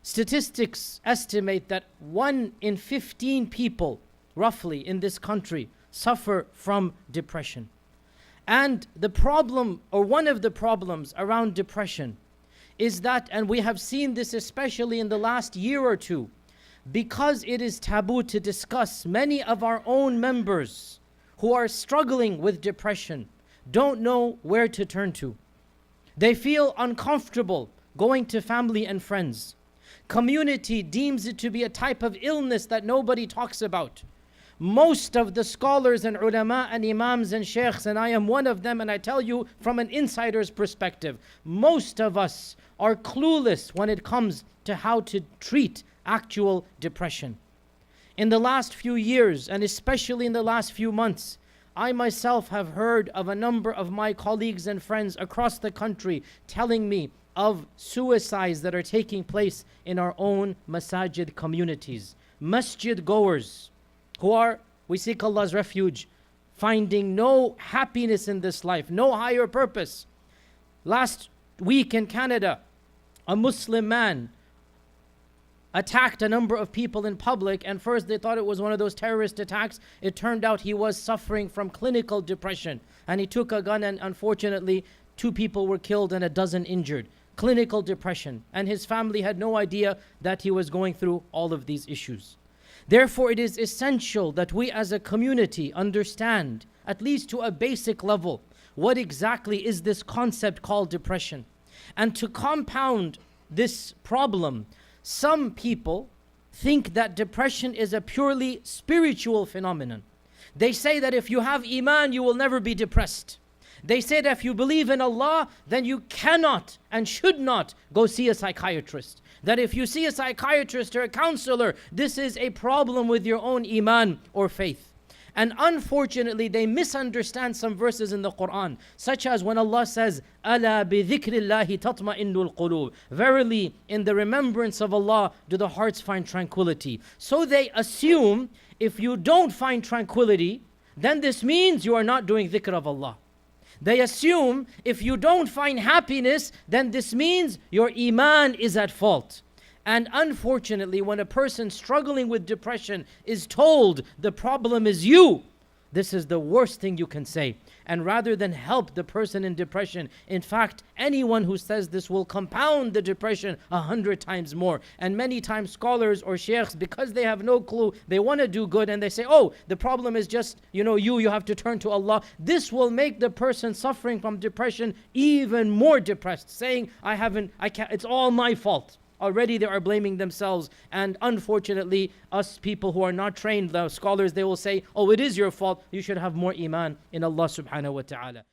Statistics estimate that 1 in 15 people, roughly, in this country suffer from depression. And the problem, or one of the problems around depression, is that, and we have seen this especially in the last year or two, because it is taboo to discuss, many of our own members who are struggling with depression don't know where to turn to. They feel uncomfortable going to family and friends. Community deems it to be a type of illness that nobody talks about. Most of the scholars and ulama and imams and sheikhs, and I am one of them, and I tell you from an insider's perspective, most of us are clueless when it comes to how to treat actual depression. In the last few years, and especially in the last few months, I myself have heard of a number of my colleagues and friends across the country telling me of suicides that are taking place in our own masajid communities. Masjid goers who are, we seek Allah's refuge, finding no happiness in this life, no higher purpose. Last week in Canada, a Muslim man attacked a number of people in public, and first they thought it was one of those terrorist attacks. It turned out he was suffering from clinical depression, and he took a gun, and unfortunately 2 people were killed and a dozen injured. Clinical depression, and his family had no idea that he was going through all of these issues. Therefore, it is essential that we as a community understand, at least to a basic level, what exactly is this concept called depression. And to compound this problem, some people think that depression is a purely spiritual phenomenon. They say that if you have iman, you will never be depressed. They say that if you believe in Allah, then you cannot and should not go see a psychiatrist. That if you see a psychiatrist or a counselor, this is a problem with your own iman or faith. And unfortunately, they misunderstand some verses in the Quran, such as when Allah says, "Ala bi dhikrillahi tatma'innul qulub." Verily, in the remembrance of Allah do the hearts find tranquility. So they assume if you don't find tranquility, then this means you are not doing dhikr of Allah. They assume if you don't find happiness, then this means your iman is at fault. And unfortunately, when a person struggling with depression is told the problem is you, this is the worst thing you can say. And rather than help the person in depression, in fact, anyone who says this will compound the depression 100 times more. And many times scholars or sheikhs, because they have no clue, they want to do good and they say, oh, the problem is just, you have to turn to Allah. This will make the person suffering from depression even more depressed, saying, I can't, it's all my fault. Already they are blaming themselves, and unfortunately, us people who are not trained, the scholars, they will say, oh, it is your fault, you should have more iman in Allah subhanahu wa ta'ala.